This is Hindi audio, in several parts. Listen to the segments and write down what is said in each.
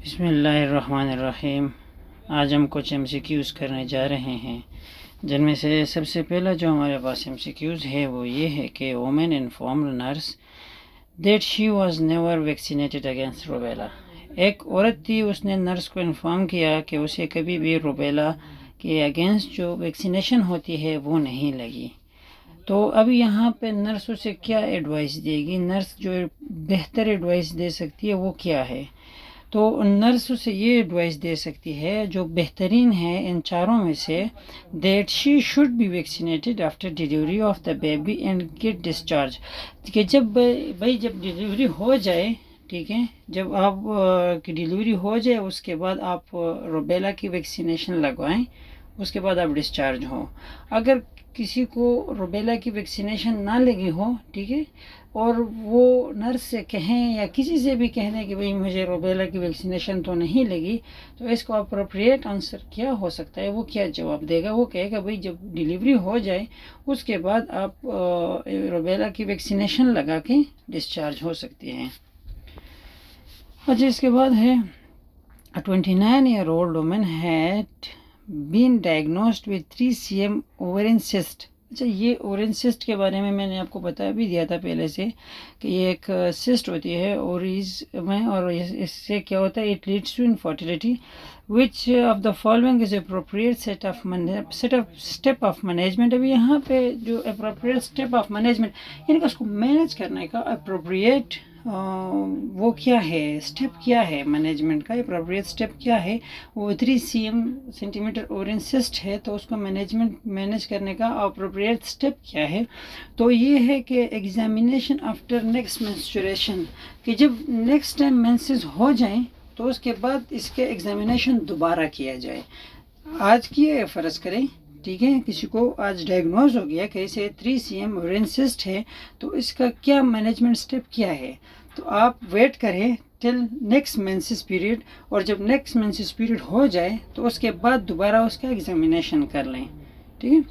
बिस्मिल्लाहिर्रहमानिर्रहीम। आज हम कुछ MCQs करने जा रहे हैं, जिनमें से सबसे पहला जो हमारे पास MCQs है वो ये है कि women informed nurse that she was never vaccinated against rubella. एक औरत थी, उसने नर्स को इन्फॉर्म किया कि उसे कभी भी रूबेला के अगेंस्ट जो वैक्सीनेशन होती है वो नहीं लगी। तो अभी यहाँ पे नर्स उसे क्या एडवाइस देगी, नर्स जो बेहतर एडवाइस दे सकती है वो क्या है? तो नर्स उसे ये एडवाइस दे सकती है जो बेहतरीन है इन चारों में से, that she should be vaccinated after delivery of the baby and get discharge. कि जब जब डिलीवरी हो जाए, ठीक है, जब आप की डिलीवरी हो जाए उसके बाद आप रूबेला की वैक्सीनेशन लगवाएं, उसके बाद आप डिस्चार्ज हो। अगर किसी को रूबेला की वैक्सीनेशन ना लगी हो, ठीक है, और वो नर्स से कहें या किसी से भी कह दें कि भाई मुझे रूबेला की वैक्सीनेशन तो नहीं लगी, तो इसको अप्रोप्रिएट आंसर क्या हो सकता है, वो क्या जवाब देगा? वो कहेगा भाई जब डिलीवरी हो जाए उसके बाद आप रूबेला की वैक्सीनेशन लगा के डिस्चार्ज हो सकती हैं। अच्छा, इसके बाद है 29-year-old woman had been diagnosed with 3 cm ovarian cyst। अच्छा, ये ओवेरियन सिस्ट के बारे में मैंने आपको बता भी दिया था पहले से कि ये एक सिस्ट होती है ओवरीज में, और इससे क्या होता है, it leads to infertility. Which of the following is appropriate step of management. अभी यहाँ पे जो अप्रोप्रिएट स्टेप ऑफ मैनेजमेंट, यानी कि उसको मैनेज करने का अप्रोप्रिएट वो क्या है, स्टेप क्या है, मैनेजमेंट का अप्रोप्रिएट स्टेप क्या है। वो 3 सेंटीमीटर ओवेरियन सिस्ट है, तो उसको मैनेज करने का अप्रोप्रिएट स्टेप क्या है? तो ये है कि एग्जामिनेशन आफ्टर नेक्स्ट मेंस्ट्रुएशन, कि जब नेक्स्ट टाइम मेंसेस हो जाएं तो उसके बाद इसके एग्जामिनेशन दोबारा किया जाए। आज किए फ़र्ज़ करें, ठीक है, किसी को आज डायग्नोज हो गया कि इसे 3 cm ओवेरियन सिस्ट है, तो इसका क्या मैनेजमेंट स्टेप क्या है? तो आप वेट करें टिल नेक्स्ट मेंसेस पीरियड, और जब नेक्स्ट मेंसेस पीरियड हो जाए तो उसके बाद दोबारा उसका एग्जामिनेशन कर लें, ठीक है।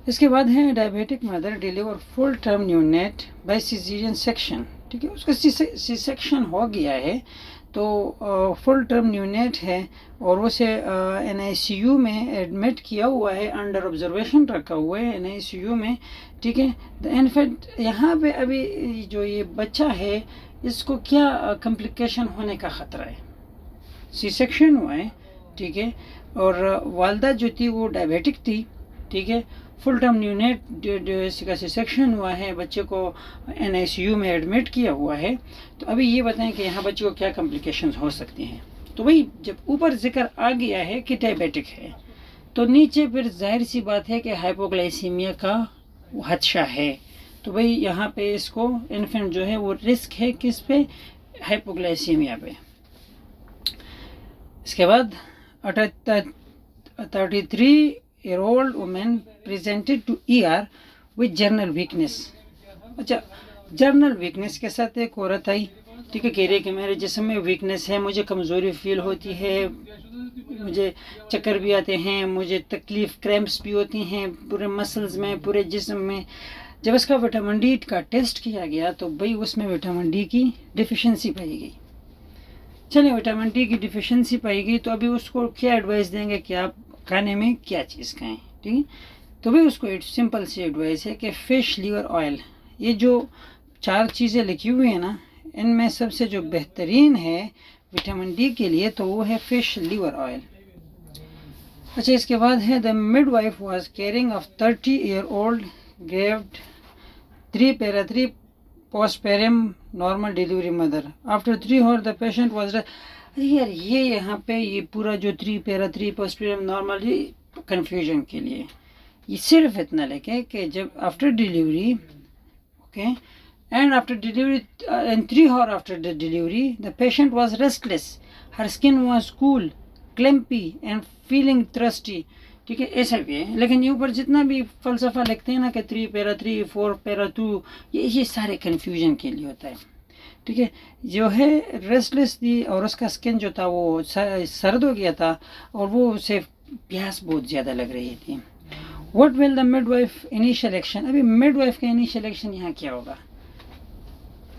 इसके बाद है diabetic mother deliver full term neonate by caesarean section, ठीक है, उसका सी सेक्शन हो गया है, तो फुल टर्म न्यूनेट है और उसे NICU में एडमिट किया हुआ है, अंडर ऑब्जर्वेशन रखा हुआ है NICU में, ठीक है। द इनफेक्ट यहाँ पे अभी जो ये बच्चा है इसको क्या कॉम्प्लिकेशन होने का ख़तरा है? सी सेक्शन हुआ है, ठीक है, और वालदा जो थी वो डायबिटिक थी, ठीक है। फुल टर्म न्यूनेट का सी सेक्शन हुआ है, बच्चे को NICU में एडमिट किया हुआ है। तो अभी ये बताएं कि यहाँ बच्चे को क्या कॉम्प्लिकेशंस हो सकती हैं। तो वही जब ऊपर जिक्र आ गया है कि डायबिटिक है, तो नीचे फिर जाहिर सी बात है कि हाइपोग्लाइसीमिया का खदशा है। तो भाई यहाँ पे इसको इन्फेंट जो है वो रिस्क है किस पे? हाइपोग्लाइसीमिया पे। इसके बाद 33-year-old woman presented to ER with general weakness। अच्छा, जर्नल वीकनेस के साथ एक औरत आई, ठीक है, कह रही है कि मेरे जिस्म में वीकनेस है, मुझे कमज़ोरी फील होती है, मुझे चक्कर भी आते हैं, मुझे तकलीफ़ क्रैम्प्स भी होती हैं पूरे मसल्स में, पूरे जिस्म में। जब इसका विटामिन डी का टेस्ट किया गया तो भाई उसमें विटामिन डी की डिफिशेंसी पाई गई। चलिए, विटामिन डी की डिफिशेंसी पाई गई, तो अभी उसको क्या एडवाइस देंगे कि आप खाने में क्या चीज़ खाएं, ठीक है। तो भाई उसको एक सिंपल सी एडवाइस है कि फ़िश लीवर ऑयल, ये जो 4 चीज़ें लिखी हुई हैं ना, इनमें सबसे जो बेहतरीन है विटामिन डी के लिए तो वो है फ़िश लीवर ऑयल। अच्छा, इसके बाद है the midwife was caring of 30-year-old graved 3 postpartum normal delivery mother after 3 hours the patient was यार ये यहाँ पे ये पूरा जो 3 postpartum normal, ये कन्फ्यूजन के लिए ये सिर्फ इतना लिखे कि जब after delivery, okay, and after delivery and 3 hours after the delivery the patient was restless, her skin was cool, clumpy and feeling thirsty, ठीक है, ऐसा भी है। लेकिन ये ऊपर जितना भी फ़लसफ़ा लिखते हैं ना कि 3 4 2, ये सारे कन्फ्यूजन के लिए होता है, ठीक है। जो है रेस्टलेस थी और उसका स्किन जो था वो सर्द हो गया था और वो उसे प्यास बहुत ज़्यादा लग रही थी। What will the midwife initial action? अभी मिडवाइफ का इनिशियल एक्शन यहाँ क्या होगा,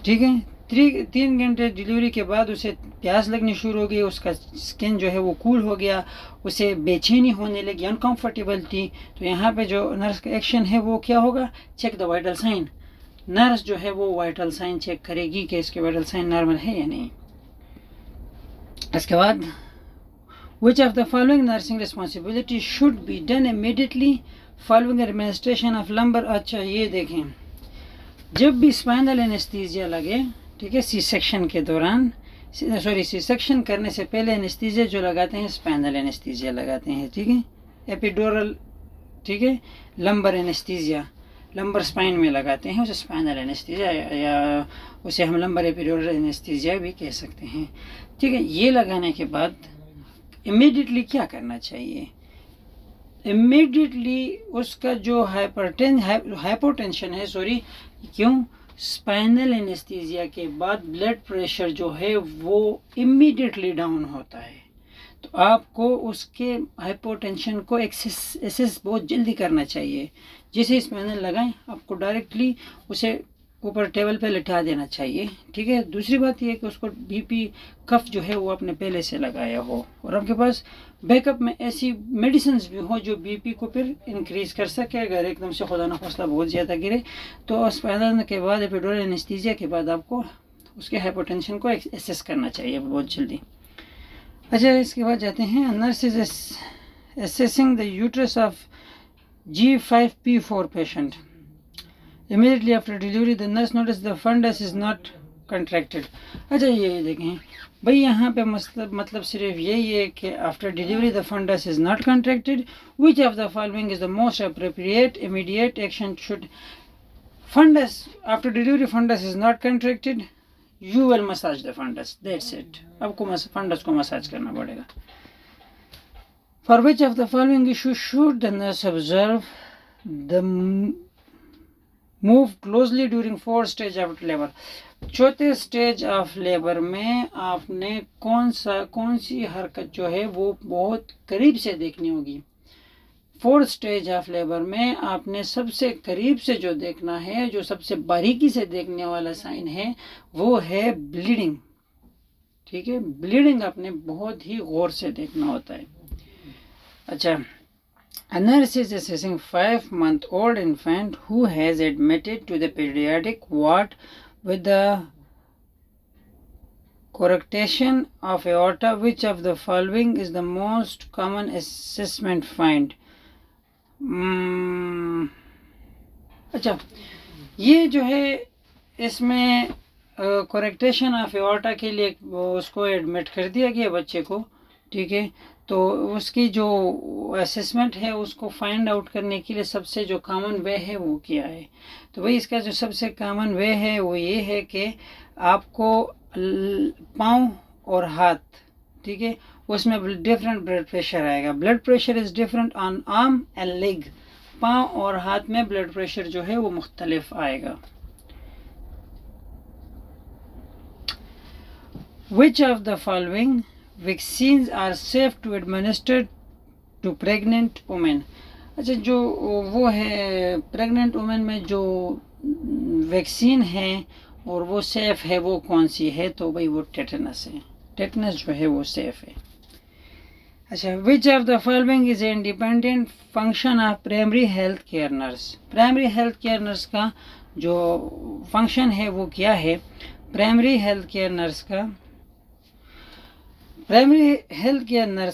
ठीक है। 3 घंटे डिलीवरी के बाद उसे प्यास लगनी शुरू हो गई, उसका स्किन जो है वो कूल हो गया, उसे बेचैनी होने लगी, अनकम्फर्टेबल थी। तो यहाँ पे जो नर्स का एक्शन है वो क्या होगा, check the vital sign. Nurse जो है वो वाइटल साइन चेक करेगी कि इसके वाइटल साइन नॉर्मल है या नहीं। इसके बाद Which of the following nursing responsibilities should be done immediately following administration of lumbar? अच्छा ये देखें, जब भी स्पाइनल एनेस्थीसिया लगे, ठीक है, सी सेक्शन के दौरान, सॉरी सी सेक्शन करने से पहले एनेस्थीसिया जो लगाते हैं स्पाइनल एनेस्थीसिया लगाते हैं, ठीक है, एपिडोरल, ठीक है, लंबर एनेस्थीसिया लंबर स्पाइन में लगाते हैं, उसे स्पाइनल एनेस्थीसिया या उसे हम लंबर एपिडोरल एनेस्थीसिया भी कह सकते हैं, ठीक है। ये लगाने के बाद इमीडिएटली क्या करना चाहिए, इमीडिएटली उसका जो हाइपोटेंशन है, सॉरी क्यों, स्पाइनल एनेस्थीसिया के बाद ब्लड प्रेशर जो है वो इमीडिएटली डाउन होता है। तो आपको उसके हाइपोटेंशन को एसेस बहुत जल्दी करना चाहिए। जैसे ही स्पाइनल लगाएं आपको डायरेक्टली उसे ऊपर टेबल पे लिटा देना चाहिए, ठीक है। दूसरी बात यह है कि उसको बीपी कफ जो है वो आपने पहले से लगाया हो और आपके पास बैकअप में ऐसी मेडिसिन भी हो जो बीपी को फिर इंक्रीज़ कर सके। अगर एकदम से खुदा न खास्ता बहुत ज़्यादा गिरे तो स्पाइनल के बाद एपिडोरल एनेस्थीसिया के बाद आपको उसके हाइपोटेंशन को एसेस करना चाहिए बहुत जल्दी। अच्छा, इसके बाद जाते हैं, nurse is assessing the uterus of G5P4 patient. Immediately after delivery, the nurse noticed the fundus is not contracted. अच्छा ये देखें भाई, यहाँ पे मतलब सिर्फ यही है कि after delivery the fundus is not contracted. Which of the following is the most appropriate immediate action should fundus after delivery fundus is not contracted? You will massage the fundus. That's it. आपको fundus को मसाज करना पड़ेगा। For which of the following issues should the nurse observe the move closely during 4th stage of labor? चौथे स्टेज ऑफ लेबर में आपने कौन सी हरकत जो है वो बहुत करीब से देखनी होगी। 4th स्टेज ऑफ लेबर में आपने सबसे करीब से जो देखना है, जो सबसे बारीकी से देखने वाला साइन है वो है ब्लीडिंग, ठीक है। ब्लीडिंग आपने बहुत ही गौर से देखना होता है। अच्छा, a nurse is assessing 5-month-old infant who has admitted to the pediatric ward with the correction of aorta. Which of the following is the most common assessment find? अच्छा, ये जो है इसमें correction of aorta के लिए उसको एडमिट कर दिया गया बच्चे को, ठीक है। तो उसकी जो असेसमेंट है उसको फाइंड आउट करने के लिए सबसे जो कॉमन वे है वो क्या है, तो भाई इसका जो सबसे कॉमन वे है वो ये है कि आपको पाँव और हाथ, ठीक है, उसमें डिफरेंट ब्लड प्रेशर आएगा। Blood pressure is different on arm and leg. पाँव और हाथ में ब्लड प्रेशर जो है वो मुख्तलिफ आएगा। Which of the following vaccines are safe to administer to pregnant women? अच्छा, जो वो है प्रेग्नेंट वुमेन में जो वैक्सीन है और वो सेफ़ है वो कौन सी है, तो भाई वो टेटनस है। टेटनस जो है वो सेफ़ है। अच्छा, विच of the following is a independent function of primary health care nurse? Primary health care nurse का जो फंक्शन है वो क्या है? प्राइमरी हेल्थ केयर नर्स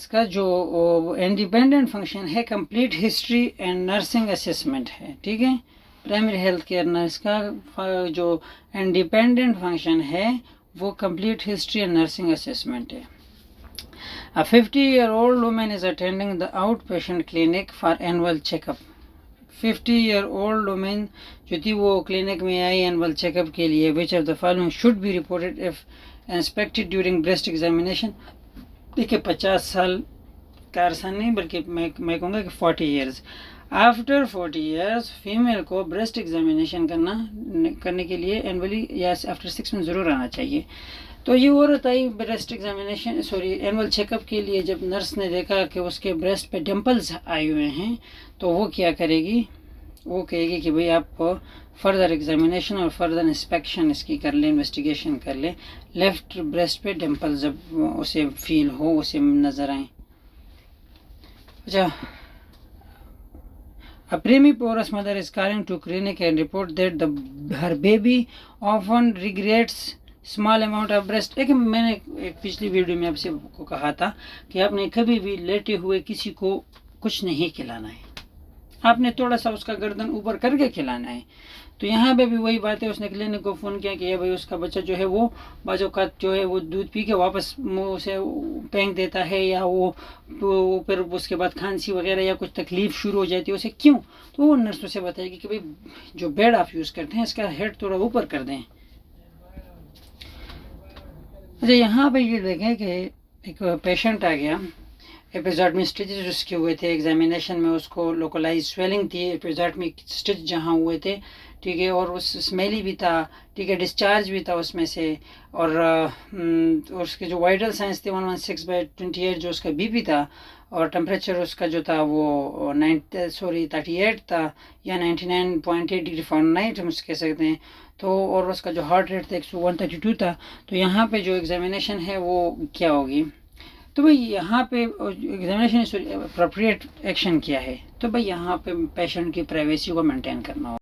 का जो इंडिपेंडेंट फंक्शन है complete history and nursing assessment है, ठीक है। प्राइमरी हेल्थ केयर नर्स का जो इंडिपेंडेंट फंक्शन है वो complete history and nursing assessment है। A 50-year-old woman is attending the outpatient clinic for annual checkup. 50-year-old woman जो थी वो क्लिनिक में आई एनुअल चेकअप के लिए। Which of the following should be reported if inspected during breast examination? देखिए 50 साल का अरसा नहीं बल्कि मैं कहूँगा कि 40 years। आफ्टर 40 years फीमेल को ब्रेस्ट एग्जामिनेशन करने के लिए एनुअली या आफ्टर 6 मंथ ज़रूर आना चाहिए। तो ये औरत आई ब्रेस्ट एग्जामिनेशन एनुअल चेकअप के लिए। जब नर्स ने देखा कि उसके ब्रेस्ट पे डिम्पल्स आए हुए हैं तो वो क्या करेगी, वो कहेगी कि भाई आप फर्दर एग्जामिनेशन और फर्दर इंस्पेक्शन इसकी कर लें, इन्वेस्टिगेशन कर लें। लेफ्ट ब्रेस्ट पे डिम्पल जब उसे फील हो, उसे नज़र आए। अच्छा, a premiporous mother is calling to clinic and report that her baby often regrets small amount of breast. एक मैंने एक पिछली वीडियो में आपसे को कहा था कि आपने कभी भी लेटे हुए किसी को कुछ नहीं खिलाना है, आपने थोड़ा सा उसका गर्दन ऊपर करके खिलाना है। तो यहाँ पे भी वही बात है, उसने क्लिनिक को फ़ोन किया कि भाई उसका बच्चा जो है वो बाजू का जो है वो दूध पी के वापस मुँह से फेंक देता है, या वो फिर उसके बाद खांसी वगैरह या कुछ तकलीफ़ शुरू हो जाती है उसे, क्यों? तो वो नर्स से बताएगी कि भाई जो बेड आप यूज़ करते हैं इसका हेड थोड़ा ऊपर कर दें। अच्छा, यहाँ पे ये देखें कि एक पेशेंट आ गया, एपिजॉड में स्टिचेज उसके हुए थे, एग्जामिनेशन में उसको लोकलाइज स्वेलिंग थी एपिजॉड में, स्टिच जहाँ हुए थे, ठीक है, और उस स्मेली भी था, ठीक है, डिस्चार्ज भी था उसमें से, और उसके जो वाइटल साइंस थे 116/28 जो उसका बीपी था, और टेम्परेचर उसका जो था वो 38 था या 99.8 डिग्री फ़ारेनहाइट हम उसके कह सकते हैं। तो और उसका जो हार्ट रेट था 132 था। तो यहाँ पे जो एग्जामिनेशन है वो क्या होगी, तो भाई यहाँ पे एग्जामिनेशन अप्रोप्रिएट एक्शन क्या है, तो भाई यहाँ पे पेशेंट की प्राइवेसी को मेंटेन करना होगा।